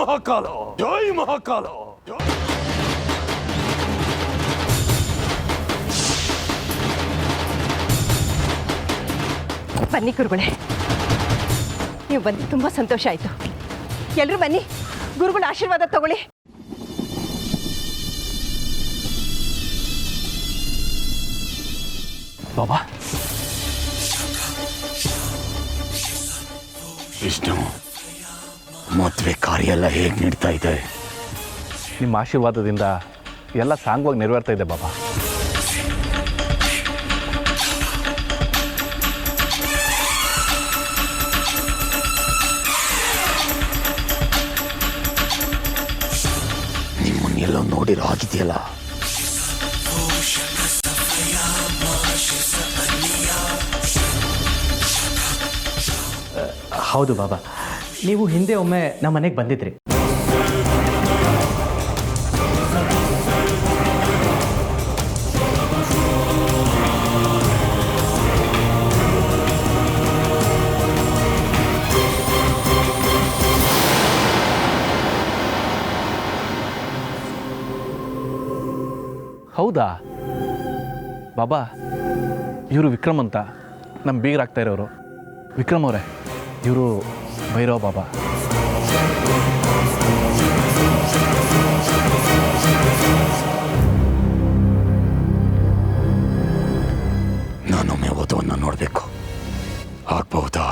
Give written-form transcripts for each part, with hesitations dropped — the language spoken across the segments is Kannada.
ಮಹಾಕಾಲ, ಜೈ ಮಹಾಕಾಲ. ಬನ್ನಿ ಗುರುಗಳೇ, ನೀವು ಬಂದು ತುಂಬ ಸಂತೋಷ ಆಯಿತು. ಎಲ್ಲರೂ ಬನ್ನಿ, ಗುರುಗಳ ಆಶೀರ್ವಾದ ತಗೊಳ್ಳಿ. ಬಾಬಾ, ವಿಷ್ಣು, ಮದುವೆ ಕಾರ್ಯ ಎಲ್ಲ ಹೇಗೆ ನಡೀತಾ ಇದೆ? ನಿಮ್ಮ ಆಶೀರ್ವಾದದಿಂದ ಎಲ್ಲ ಸಾಂಗವಾಗಿ ನೆರವೇರ್ತಾ ಇದೆ ಬಾಬಾ. ನಿಮ್ಮನ್ನೆಲ್ಲೋ ನೋಡಿರೋ ಆಗಿದೆಯಲ್ಲ. ಹೌದು ಬಾಬಾ, ನೀವು ಹಿಂದೆ ಒಮ್ಮೆ ನಮ್ಮ ಮನೆಗೆ ಬಂದಿದ್ರಿ. ಹೌದಾ ಬಾಬಾ? ಇವರು ವಿಕ್ರಮ್ ಅಂತ ನಮ್ಮ ಬೀಗರಾಗ್ತಾ ಇರೋರು. ವಿಕ್ರಮ್ ಅವರೇ, ಇವರು ಭೈರವ್ ಬಾಬಾ. ನಾನೊಮ್ಮೆ ವಧುವನ್ನು ನೋಡಬೇಕು, ಆಗ್ಬಹುದಾ?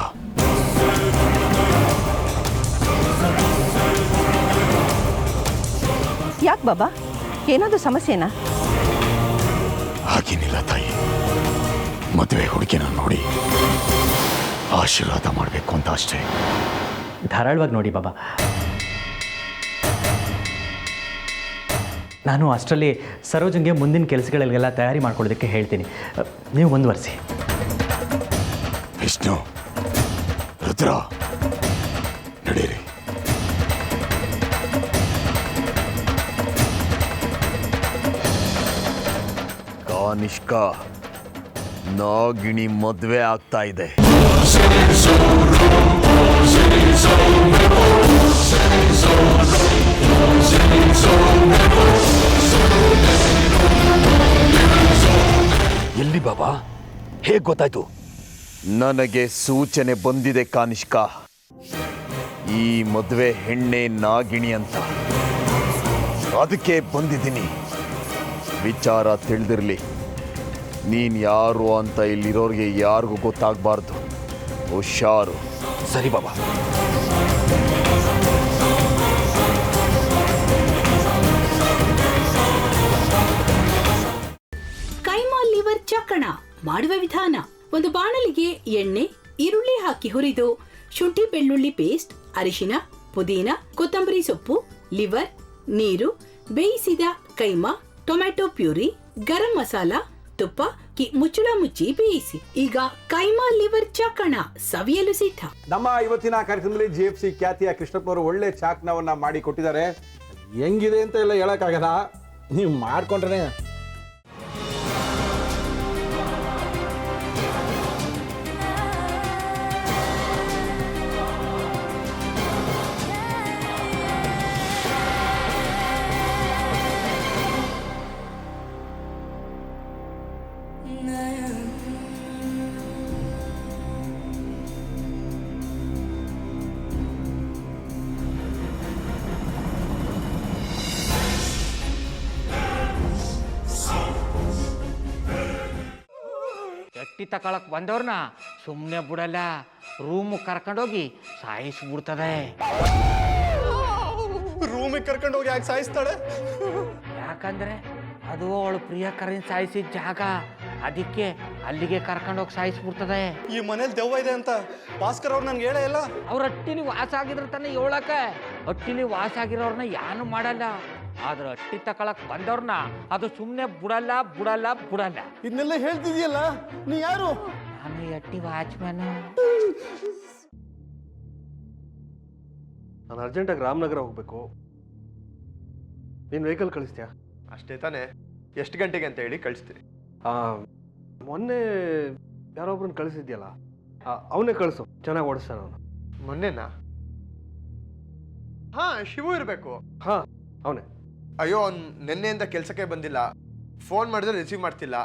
ಯಾಕೆ ಬಾಬಾ, ಏನಾದರೂ ಸಮಸ್ಯೆನಾ? ಹಾಗೇನಿಲ್ಲ ತಾಯಿ, ಮದುವೆ ಹುಡುಗಿನ ನೋಡಿ ಆಶೀರ್ವಾದ ಮಾಡಬೇಕು ಅಂತ ಅಷ್ಟೇ. ಧಾರಾಳವಾಗಿ ನೋಡಿ ಬಾಬಾ. ನಾನು ಅಷ್ಟರಲ್ಲಿ ಸರೋಜಂಗೆ ಮುಂದಿನ ಕೆಲಸಗಳಿಗೆಲ್ಲ ತಯಾರಿ ಮಾಡ್ಕೊಳ್ಳೋದಕ್ಕೆ ಹೇಳ್ತೀನಿ, ನೀವು ಮುಂದುವರಿಸಿ. ವಿಷ್ಣು, ರುದ್ರ, ನಡೀರಿ. ಕಾನಿಷ್ಕ, ನಾಗಿಣಿ ಮದುವೆ ಆಗ್ತಾ ಇದೆ. ಎಲ್ಲಿ ಬಾಬಾ, ಹೇಗೆ ಗೊತ್ತಾಯ್ತು? ನನಗೆ ಸೂಚನೆ ಬಂದಿದೆ ಕಾನಿಷ್ಕ, ಈ ಮದುವೆ ಹೆಣ್ಣೆ ನಾಗಿಣಿ ಅಂತ. ಅದಕ್ಕೆ ಬಂದಿದ್ದೀನಿ. ವಿಚಾರ ತಿಳಿದಿರಲಿ. ನೀನ್ ಯಾರು ಅಂತ ಇಲ್ಲಿರೋರಿಗೆ ಯಾರಿಗೂ ಗೊತ್ತಾಗಬಾರ್ದು. ಹುಷಾರು. ಸರಿ ಬಾಬಾ. ಕೈಮಾ ಲಿವರ್ ಚಕ್ಕಣ ಮಾಡುವ ವಿಧಾನ: ಒಂದು ಬಾಣಲಿಗೆ ಎಣ್ಣೆ, ಈರುಳ್ಳಿ ಹಾಕಿ ಹುರಿದು ಶುಂಠಿ ಬೆಳ್ಳುಳ್ಳಿ ಪೇಸ್ಟ್, ಅರಿಶಿನ, ಪುದೀನ, ಕೊತ್ತಂಬರಿ ಸೊಪ್ಪು, ಲಿವರ್, ನೀರು, ಬೇಯಿಸಿದ ಕೈಮಾ, ಟೊಮ್ಯಾಟೊ ಪ್ಯೂರಿ, ಗರಂ ಮಸಾಲ, ತುಪ್ಪ ಮುಚ್ಚಳ ಮುಚ್ಚಿ ಬೇಯಿಸಿ. ಈಗ ಕೈಮಾ ಲಿವರ್ ಚಾಕಣ ಸವಿಯಲು ಸಿದ್ಧ. ನಮ್ಮ ಇವತ್ತಿನ ಕಾರ್ಯಕ್ರಮದಲ್ಲಿ GFC ಖ್ಯಾತಿಯ ಕೃಷ್ಣಪ್ಪನವರು ಒಳ್ಳೆ ಚಾಕ್ನವನ್ನ ಮಾಡಿ ಕೊಟ್ಟಿದ್ದಾರೆ. ಹೆಂಗಿದೆ ಅಂತ ಎಲ್ಲ ಹೇಳಕ್ಕಾಗಲ್ಲ, ನೀವು ಮಾಡ್ಕೊಂಡ್ರೆ. ಎಟ್ಟಿ ತಕೊಳಕ್ ಬಂದವ್ರನ್ನ ಸುಮ್ಮನೆ ಬಿಡಲ್ಲ, ರೂಮ್ ಕರ್ಕೊಂಡೋಗಿ ಸಾಯಿಸ್ಬಿಡ್ತದೆ. ರೂಮಿಗೆ ಕರ್ಕೊಂಡೋಗಿ ಯಾಕೆ ಸಾಯಿಸ್ತಾಳೆ? ಯಾಕಂದ್ರೆ ಅದು ಅವಳು ಪ್ರಿಯಕರನ್ ಸಾಯಿಸಿದ ಜಾಗ, ಅದಕ್ಕೆ ಅಲ್ಲಿಗೆ ಕರ್ಕೊಂಡೋಗಿ ಸಾಯಿಸ್ಬಿಡ್ತದೆ. ಈ ಮನೇಲಿ ದೆವ್ವ ಇದೆ ಅಂತ ಭಾಸ್ಕರ್ ಅವ್ರು ನನ್ಗೆ ಹೇಳೇ ಇಲ್ಲ. ಅವ್ರ ಹಟ್ಟಿಲಿ ವಾಸ ಆಗಿದ್ರ ತಾನೆ ಹೇಳಕ. ಹಟ್ಟಿಲಿ ವಾಸ ಆಗಿರೋರ್ನ ಏನು ಮಾಡಲ್ಲ, ಆದ್ರೆ ಹಟ್ಟಿ ತಕೊಳಕ್ ಬಂದವ್ರನ್ನ ಅದು ಸುಮ್ಮನೆ ಬಿಡಲ್ಲ ಬಿಡಲ್ಲ ಬಿಡಲ್ಲ. ಇದನ್ನೆಲ್ಲ ಹೇಳ್ತಿದ್ಯಲ್ಲ, ನೀ ಯಾರು? ನಾನು ಹಟ್ಟಿ ವಾಚ್ಮ್ಯಾನ್. ನಾನು ಅರ್ಜೆಂಟಾಗಿ ರಾಮನಗರ ಹೋಗ್ಬೇಕು. ನೀನು ವೆಹಿಕಲ್ ಕಳಿಸ್ತೀಯಾ? ಅಷ್ಟೇ ತಾನೇ, ಎಷ್ಟು ಗಂಟೆಗೆ ಅಂತ ಹೇಳಿ ಕಳಿಸ್ತೀನಿ. ಮೊನ್ನೆ ಯಾರೊಬ್ರನ್ನ ಕಳಿಸಿದ್ಯಲ್ಲ, ಅವನೇ ಕಳಿಸು, ಚೆನ್ನಾಗಿ ಓಡಿಸ್ತಾನೆ ಅವನು. ಮೊನ್ನೆನಾ? ಹಾಂ ಶಿವು ಇರಬೇಕು. ಹಾಂ ಅವನೇ. ಅಯ್ಯೋ ಅವ್ನು ನಿನ್ನೆಯಿಂದ ಕೆಲಸಕ್ಕೆ ಬಂದಿಲ್ಲ. ಫೋನ್ ಮಾಡಿದ್ರೆ ರಿಸೀವ್ ಮಾಡ್ತಿಲ್ಲ.